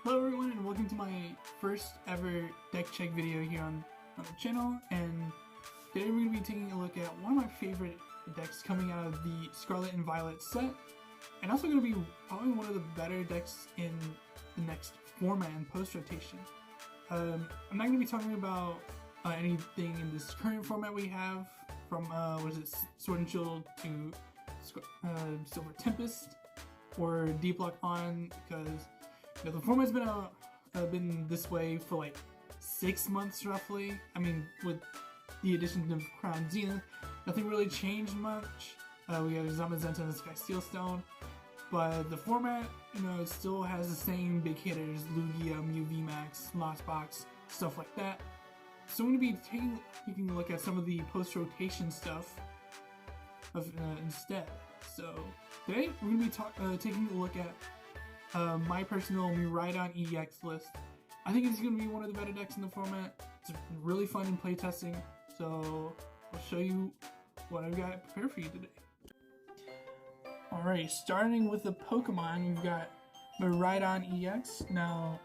Hello everyone and welcome to my first ever deck check video here on the channel, and today we're going to be taking a look at one of my favorite decks coming out of the Scarlet and Violet set, and also going to be probably one of the better decks in the next format and post-rotation. I'm not going to be talking about anything in this current format we have, from Sword and Shield to Silver Tempest or Deep Lock On, because the format's been this way for like 6 months roughly. I mean, with the addition of Crown Zenith, nothing really changed much. We have Zamazenta and Sky Steelstone, but the format, it still has the same big hitters: Lugia, Mew VMAX, Lost Box, stuff like that. So I'm going to be taking a look at some of the post-rotation stuff instead. So today we're going to be taking a look at my personal Miraidon EX list. I think it's going to be one of the better decks in the format. It's really fun in playtesting, so I'll show you what I've got prepared for you today. Alright, starting with the Pokemon, we've got Miraidon EX. Now,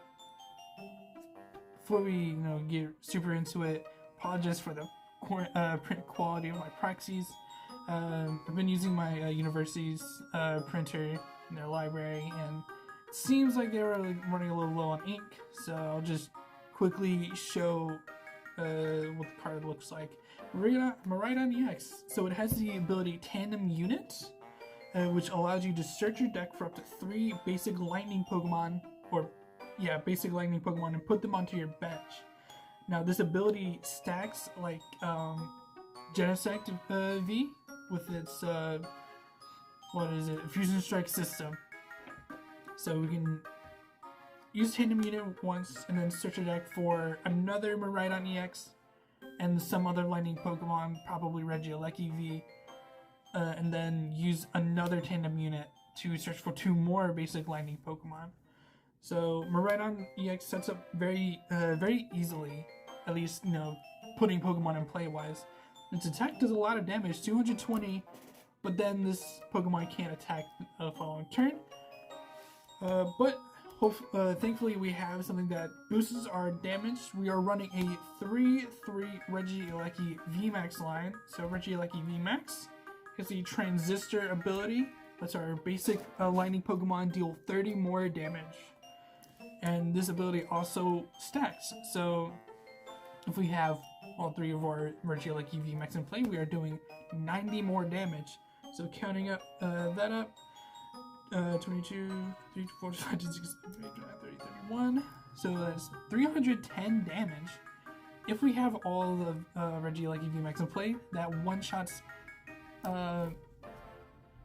before we get super into it, apologize for the print quality of my proxies. I've been using my university's printer in their library, and it seems like they were running a little low on ink, so I'll just quickly show what the card looks like. Miraidon EX. So it has the ability Tandem Unit, which allows you to search your deck for up to 3 basic lightning Pokemon, and put them onto your bench. Now this ability stacks like Genesect V with its Fusion Strike system. So we can use Tandem Unit once and then search your deck for another Miraidon EX and some other lightning Pokemon, probably Regieleki V, and then use another Tandem Unit to search for 2 more basic lightning Pokemon. So Miraidon EX sets up very easily, at least putting Pokemon in play wise. Its attack does a lot of damage, 220, but then this Pokemon can't attack the following turn. But thankfully we have something that boosts our damage. We are running a 3/3 Regieleki VMAX line. So Regieleki VMAX has the Transistor ability. Lets our basic lightning Pokemon deal 30 more damage. And this ability also stacks. So if we have all 3 of our Regieleki VMAX in play, we are doing 90 more damage. So counting up that up, 22, 3, 4, 5, 6, 7, 8, 9, 30, 31. So that's 310 damage. If we have all of Regieleki VMAX in play, that one-shots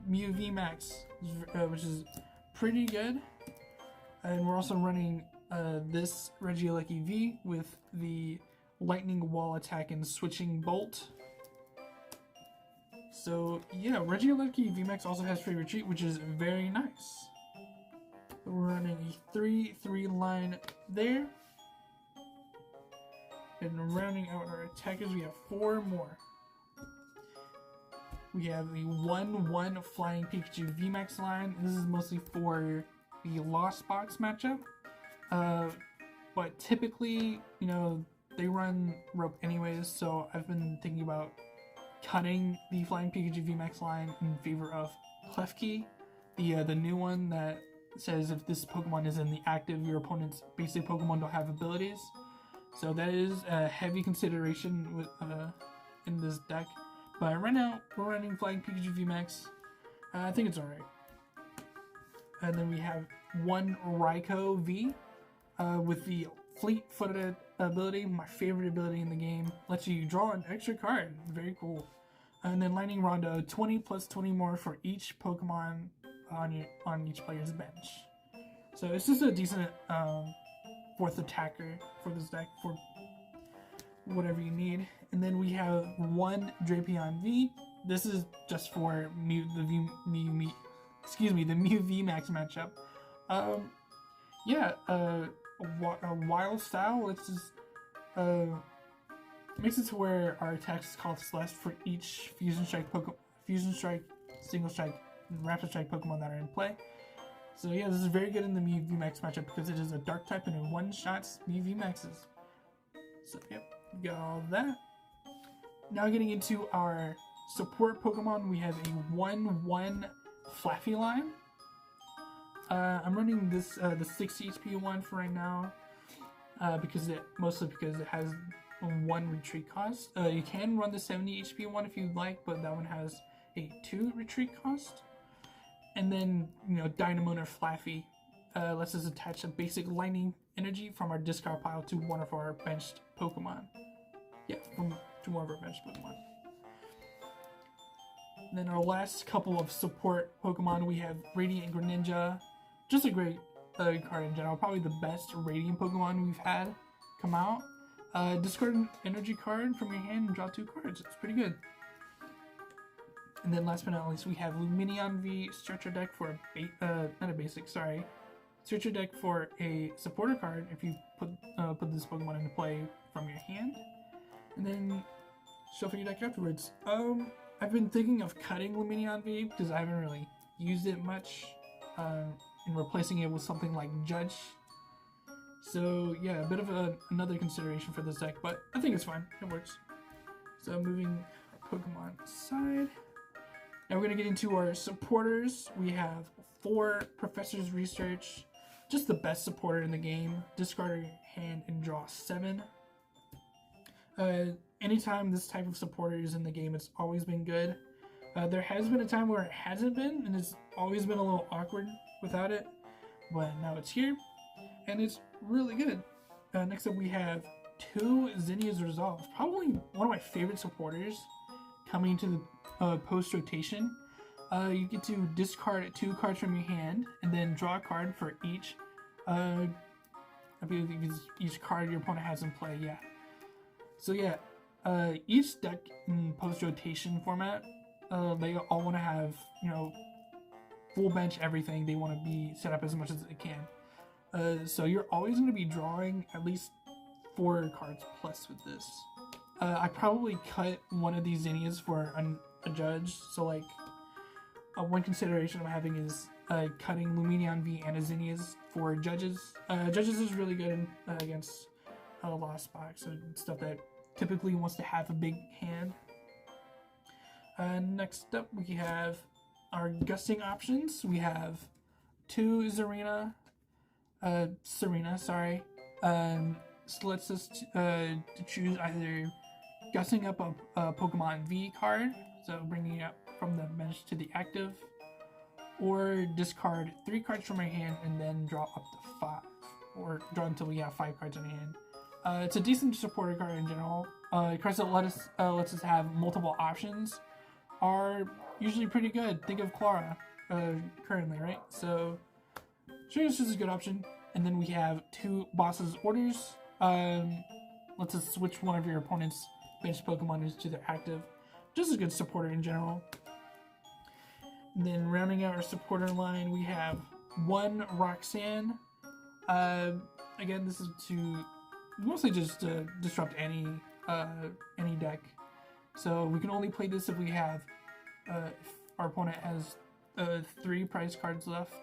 Mew VMAX, which is pretty good. And we're also running this Regieleki V with the Lightning Wall attack and Switching Bolt. So yeah, Regieleki VMAX also has Free Retreat, which is very nice. We're running a 3/3 line there. And rounding out our attackers, we have 4 more. We have the 1/1 Flying Pikachu VMAX line. This is mostly for the Lost Box matchup. But typically, they run rope anyways, so I've been thinking about cutting the Flying Pikachu VMAX line in favor of Klefki, the new one that says if this Pokemon is in the active, your opponent's basic Pokemon don't have abilities. So that is a heavy consideration with in this deck. But right now, we're running Flying Pikachu VMAX. I think it's alright. And then we have 1 Raikou V with the Fleet-Footed ability, my favorite ability in the game. Lets you draw an extra card. Very cool. And then Lightning Rondo, 20 plus 20 more for each Pokemon on each player's bench. So it's just a decent 4th attacker for this deck for whatever you need. And then we have 1 Drapion V. This is just for the Mew VMAX matchup. A wild style. Let's just makes it to where our attacks cost less for each Fusion Strike, Single Strike, and Rapid Strike Pokemon that are in play. So yeah, this is very good in the Mew VMAX matchup because it is a dark type and it one-shots Mew VMAXs. So yep, we got all of that. Now getting into our support Pokemon, we have a 1/1 Flaffy line. I'm running this the 60 HP one for right now, mostly because it has 1 retreat cost. You can run the 70 HP one if you'd like, but that one has a 2 retreat cost. And then, you know, Dynamon or Flaffy lets us attach a basic lightning energy from our discard pile to one of our benched Pokemon. Yeah, to one of our benched Pokemon. And then our last couple of support Pokemon, we have Radiant Greninja. Just a great card in general. Probably the best Radiant Pokemon we've had come out. Discard an energy card from your hand and draw 2 cards. It's pretty good. And then last but not least, we have Lumineon V. Search your deck for Search your deck for a supporter card if you put this Pokemon into play from your hand. And then shuffle your deck afterwards. I've been thinking of cutting Lumineon V because I haven't really used it much, and replacing it with something like Judge. So yeah, a bit of another consideration for this deck, but I think it's fine. It works. So moving Pokemon aside. Now we're going to get into our supporters. We have 4 Professor's Research, just the best supporter in the game. Discard your hand and draw 7. Anytime this type of supporter is in the game, it's always been good. There has been a time where it hasn't been, and it's always been a little awkward without it, but now it's here, and it's really good. Next up we have 2 Zinnia's Resolve, probably one of my favorite supporters coming to the post-rotation. You get to discard 2 cards from your hand, and then draw a card for each, I believe each card your opponent has in play, yeah. So yeah, each deck in post-rotation format, they all want to have, you know, full bench everything. They want to be set up as much as they can. So you're always going to be drawing at least 4 cards plus with this. I probably cut one of these Zinnias for a Judge. So like, one consideration I'm having is cutting Lumineon V and a Zinnias for Judges. Judges is really good against Lost Box and stuff that typically wants to have a big hand. Next up we have our gusting options. We have 2 Serena, sorry. So lets us to choose either gusting up a Pokemon V card, so bringing it up from the bench to the active, or discard 3 cards from your hand and then draw up to 5, or draw until we have 5 cards in your hand. It's a decent supporter card in general. Cards that lets us have multiple options are usually pretty good. Think of Clara currently, right? So sure, this is a good option. And then we have 2 Boss's Orders. Lets us switch one of your opponent's bench Pokemon to their active. Just a good supporter in general. And then rounding out our supporter line, we have 1 Roxanne. Again, this is to mostly just disrupt any deck. So we can only play this if we have if our opponent has 3 prize cards left,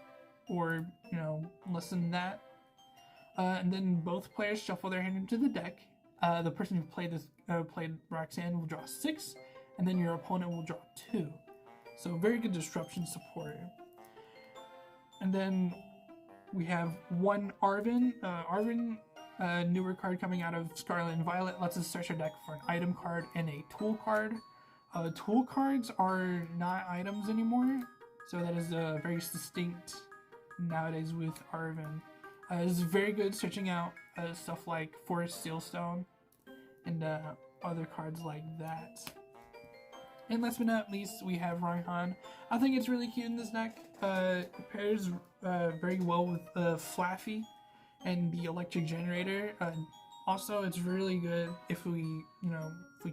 or you know, less than that. And then both players shuffle their hand into the deck. The person who played Roxanne will draw 6, and then your opponent will draw 2. So very good disruption supporter. And then we have 1 Arven. Arven, newer card coming out of Scarlet and Violet, lets us search our deck for an item card and a tool card. Tool cards are not items anymore, so that is very distinct nowadays with Arven. It's very good searching out stuff like Forest Sealstone and other cards like that. And last but not least, we have Raihan. I think it's really cute in this deck. It pairs very well with Flaffy and the Electric Generator. Also, it's really good if we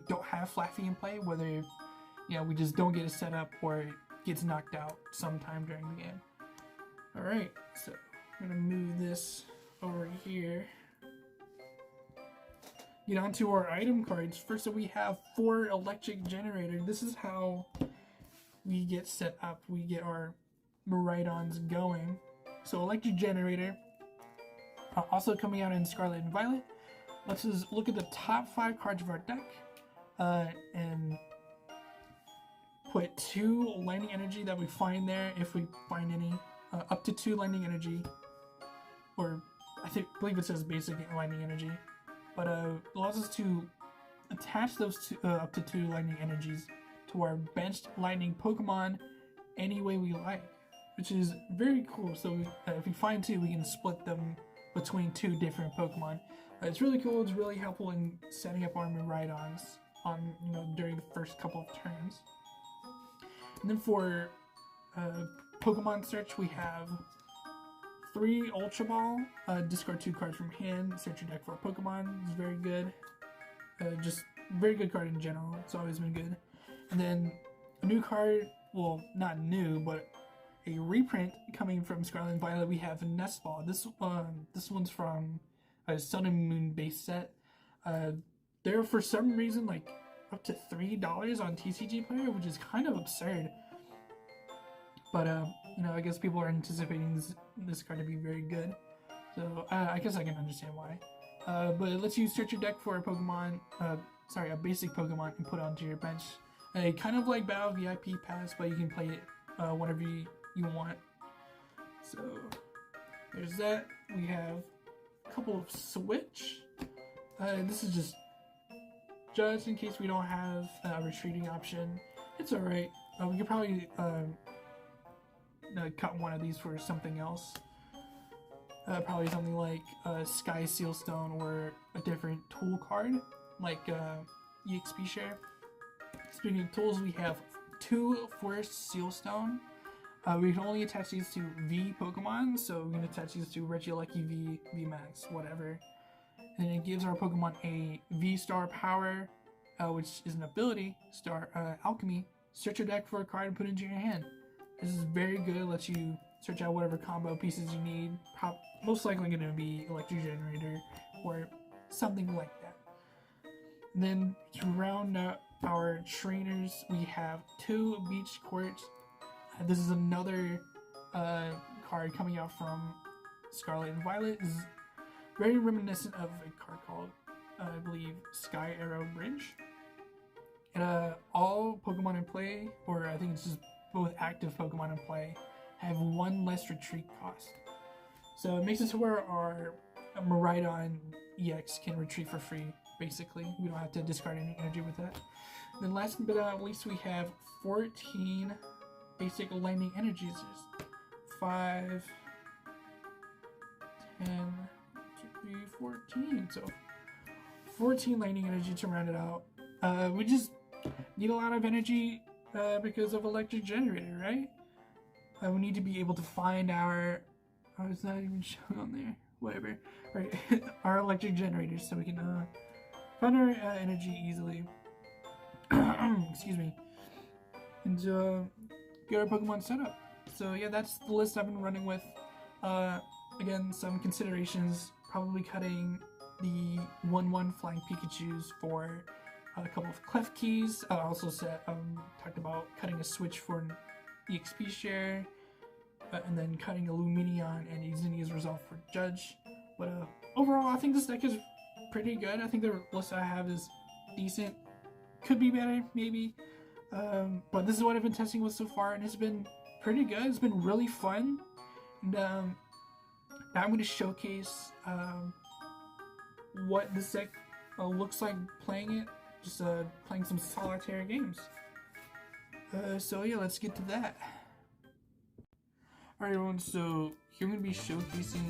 don't have Flaffy in play, whether we just don't get it set up or it gets knocked out sometime during the game. All right, so I'm gonna move this over here. Get onto our item cards. First up, we have 4 Electric Generator. This is how we get set up. We get our Miraidons going. So Electric Generator, also coming out in Scarlet and Violet. Let's just look at the top 5 cards of our deck and put 2 Lightning Energy that we find there, if we find any, up to 2 Lightning Energy, or I believe it says basic Lightning Energy, but allows us to attach those up to 2 Lightning Energies to our benched Lightning Pokemon any way we like, which is very cool. So if we find 2, we can split them between 2 different Pokemon. It's really cool. It's really helpful in setting up our Miraidons on during the first couple of turns. And then for Pokemon search, we have 3 Ultra Ball. Discard 2 cards from hand. Search your deck for a Pokemon. It's very good. Just very good card in general. It's always been good. And then a new card. Well, not new, but a reprint coming from Scarlet and Violet. We have Nest Ball. This one's from a Sun and Moon base set. They're for some reason like up to $3 on TCG Player, which is kind of absurd. But I guess people are anticipating this card to be very good. So I guess I can understand why. But it lets you search your deck for a Pokemon. A basic Pokemon, and put it onto your bench. Kind of like Battle VIP Pass, but you can play it whenever you want. So there's that. We have a couple of Switch. This is just in case we don't have a retreating option. It's alright. We could probably cut one of these for something else. Probably something like Sky Sealstone or a different tool card, like EXP Share. Speaking of tools, we have 2 Forest Sealstone. We can only attach these to V Pokemon, so we can attach these to Regieleki V, VMAX, whatever. And it gives our Pokemon a V-Star Power, which is an ability, Alchemy. Search your deck for a card and put it into your hand. This is very good. It lets you search out whatever combo pieces you need. Most likely going to be Electric Generator or something like that. And then to round out our trainers, we have 2 Beach Court. This is another card coming out from Scarlet and Violet. This is very reminiscent of a card called, I believe, Sky Arrow Bridge. And all Pokemon in play, or I think it's just both active Pokemon in play, have 1 less retreat cost. So it makes it to where our Miraidon EX can retreat for free, basically. We don't have to discard any energy with that. And then last but not least, we have 14 basic lightning energies. 5, 10, 2, 3, 14. So 14 lightning energy to round it out. We just need a lot of energy because of Electric Generator, right? We need to be able to find our... Oh, it's not even shown on there. Whatever. Right, our Electric Generators, so we can find our energy easily. Excuse me. And get our Pokemon set up. So yeah, that's the list I've been running with. Again, some considerations. Probably cutting the 1/1 Flying Pikachus for a couple of Clef Keys. I also talked about cutting a Switch for an EXP Share. And then cutting a Lumineon and using his Resolve for Judge. But overall, I think this deck is pretty good. I think the list I have is decent. Could be better, maybe. But this is what I've been testing with so far, and it's been pretty good. It's been really fun. And now I'm going to showcase what this deck looks like playing it. Just playing some solitaire games. So yeah, let's get to that. Alright everyone, so here I'm going to be showcasing,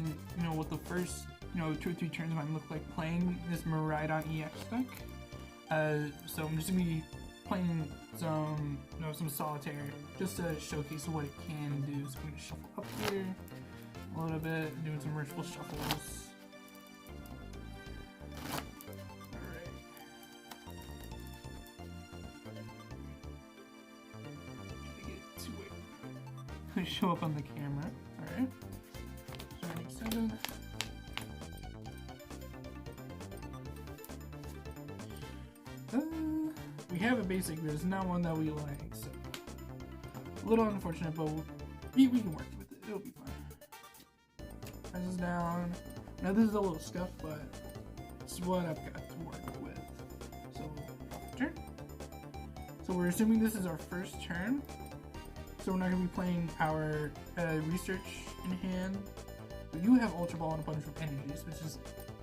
what the first, 2 or 3 turns might look like playing this Miraidon EX deck. So I'm just going to be playing some, some solitaire, just to showcase what it can do. So I'm going to shuffle up here a little bit, doing some merciful shuffles. Show up on the camera. Alright. Starting 7. We have a basic, but it's not one that we like, so a little unfortunate, but we can work with it. It'll be fine. down. Now this is a little stuff, but it's what I've got to work with. So, turn. So we're assuming this is our first turn. So we're not going to be playing our research in hand. We do have Ultra Ball and a bunch of energies, which is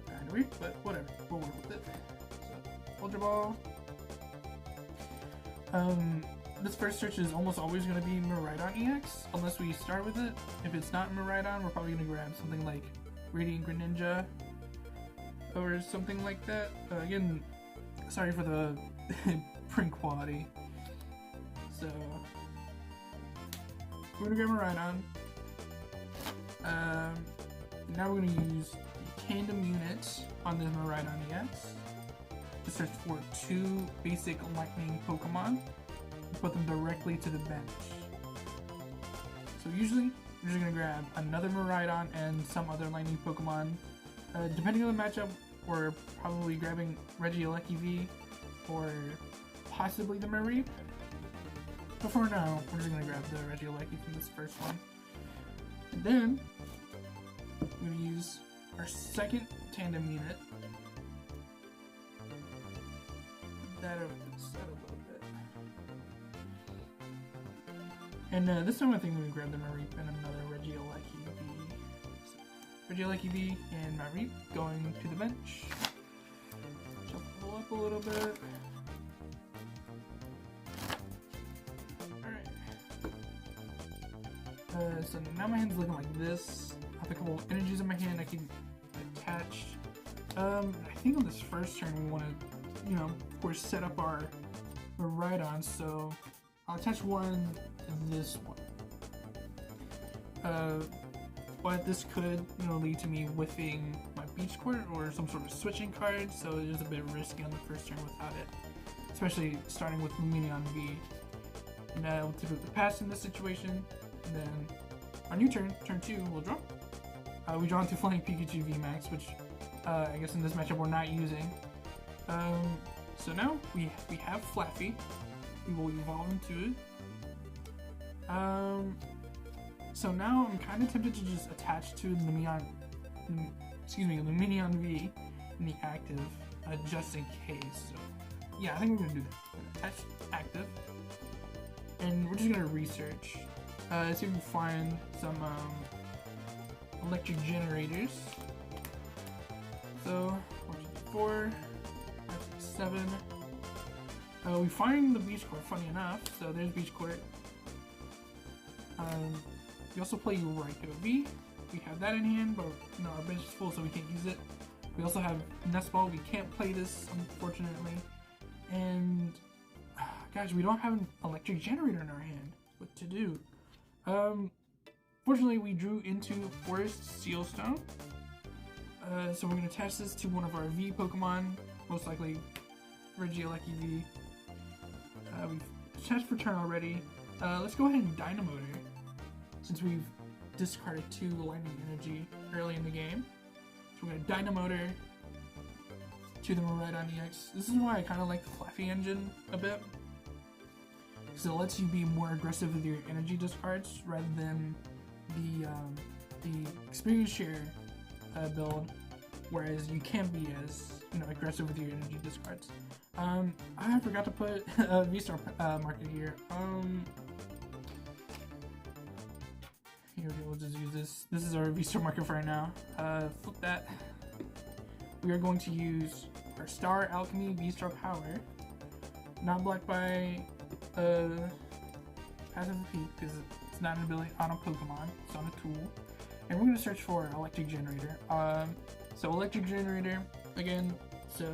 kind of weird, but whatever. We'll work with it. So, Ultra Ball. This first search is almost always going to be Miraidon EX, unless we start with it. If it's not Miraidon, we're probably going to grab something like Radiant Greninja or something like that. Again, sorry for the print quality. So we're going to grab Miraidon. Now we're going to use the tandem units on this Miraidon EX to search for 2 basic lightning Pokemon and put them directly to the bench. So usually we're just going to grab another Miraidon and some other lightning Pokemon. Depending on the matchup, we're probably grabbing Regieleki V or possibly the Miraidon. But for now, we're just going to grab the Regieleki from this first one. And then we're going to use our second tandem unit. Put that over to the side a little bit. And this time I think we're going to grab the Miraidon and another Regieleki V. So, Regieleki V and Miraidon going to the bench. Shuffle up a little bit. So now my hand's looking like this. I have a couple energies in my hand I can attach. I think on this first turn we want to, of course, set up our Miraidon. So I'll attach one to this one. But this could, lead to me whiffing my Beach Court or some sort of switching card. So it is a bit risky on the first turn without it, especially starting with Miraidon V. Now to typically pass in this situation. And then our new turn, turn 2, we'll draw. We draw into Flying Pikachu VMAX, which I guess in this matchup we're not using. So now we have Flaffy. We will evolve into it. So now I'm kind of tempted to just attach to the Miraidon V in the active, just in case. So yeah, I think we're gonna do that. We're gonna attach active, and we're just gonna research. See if we can find some electric generators. So 1, 2, 4, 5, 6, 7. We find the Beach Court, funny enough. So there's Beach Court. We also play Raikou V. We have that in hand, but our bench is full, so we can't use it. We also have Nest Ball. We can't play this, unfortunately. And gosh, we don't have an electric generator in our hand. What to do? Fortunately, we drew into Forest Sealstone. So we're going to attach this to one of our V Pokemon, most likely Regieleki V. We've attached for turn already. Let's go ahead and Dynamotor, since we've discarded 2 lightning energy early in the game. So we're going to Dynamotor to the Miraidon EX. This is why I kind of like the Flaffy engine a bit. So it lets you be more aggressive with your energy discards rather than the experience share build, whereas you can't be as aggressive with your energy discards. I forgot to put a V-Star marker here. Here we go. We'll just use this. This is our V-Star marker for right now. Flip that. We are going to use our Star Alchemy V-Star Power, not blocked by passive repeat because it's not an ability on a Pokemon, it's on a tool. And we're going to search for Electric Generator. So Electric Generator, again, so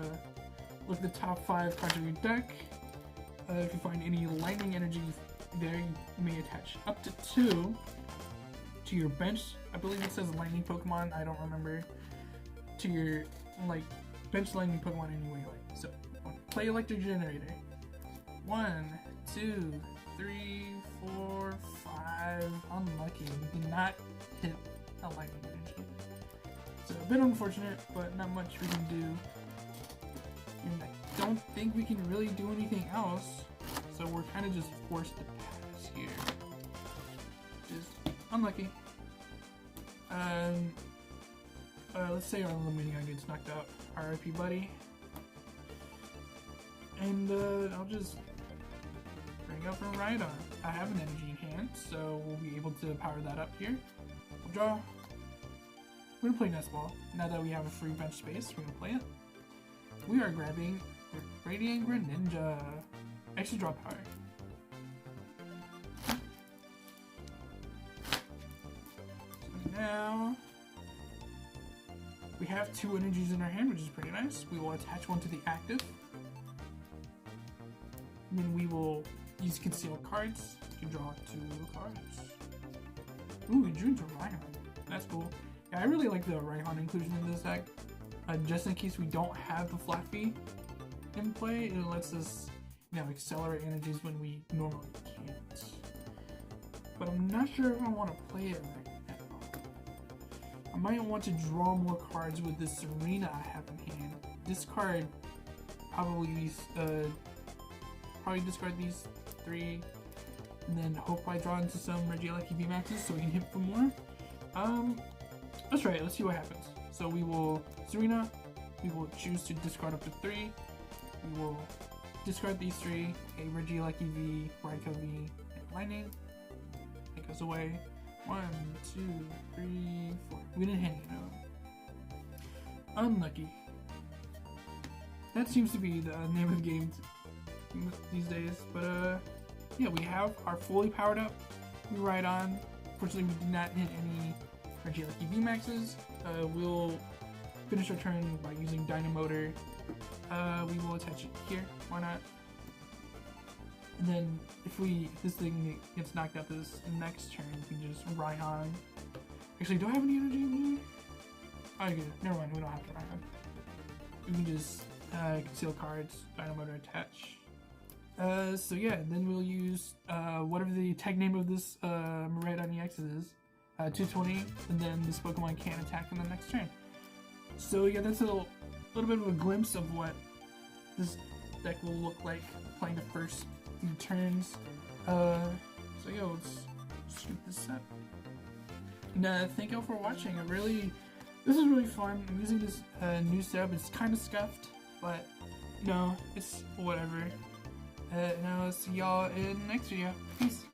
look at the top 5 cards of your deck. If you find any lightning energy there, you may attach up to 2 to your bench. I believe it says lightning Pokemon, I don't remember. To your bench lightning Pokemon anyway. So play Electric Generator. 1, 2, 3, 4, 5. Unlucky. We did not hit a lightning energy. So a bit unfortunate, but not much we can do. And I don't think we can really do anything else. So we're kind of just forced to pass here. Just unlucky. let's say our Lumineon gets knocked out. RIP, buddy. And I'll just bring up a Miraidon. I have an energy in hand, so we'll be able to power that up here. We'll draw. We're gonna play Nest Ball. Now that we have a free bench space, we're gonna play it. We are grabbing Radiant Greninja. Actually, draw power. So now we have 2 energies in our hand, which is pretty nice. We will attach one to the active. And then we will use concealed cards to draw 2 cards. Ooh, we drew into Rhyhorn. That's cool. Yeah, I really like the Rhyhorn inclusion in this deck. Just in case we don't have the Flaffy in play, it lets us, you know, accelerate energies when we normally can't. But I'm not sure if I want to play it right now. I might want to draw more cards with this Serena I have in hand. Discard probably these, discard these 3, and then hope I draw into some Regieleki VMAXs so we can hit for more. Let's try it. Let's see what happens. So we will Serena. We will choose to discard up to 3. We will discard these 3. A Regieleki V, Raikou V, and Lightning. It goes away. 1, 2, 3, 4. We didn't hit any of them. Unlucky. That seems to be the name of the game these days. But yeah, we have our fully powered up Miraidon. Fortunately, we did not hit any Regieleki VMAXs. We'll finish our turn by using Dynamotor. We will attach it here. Why not? And then if this thing gets knocked out this next turn, we can just Rhyhorn. Actually, do I have any energy in here? Oh, good. Never mind. We don't have to Rhyhorn. We can just conceal cards, Dynamotor attach. So yeah, then we'll use whatever the tag name of this Miraidon EX is, 220, and then this Pokemon can't attack in the next turn. So yeah, that's a little bit of a glimpse of what this deck will look like playing the first few turns. So yeah, let's shoot this up. And thank y'all for watching. This is really fun. I'm using this new setup. It's kind of scuffed, but no, it's whatever. And I'll see y'all in the next video. Peace.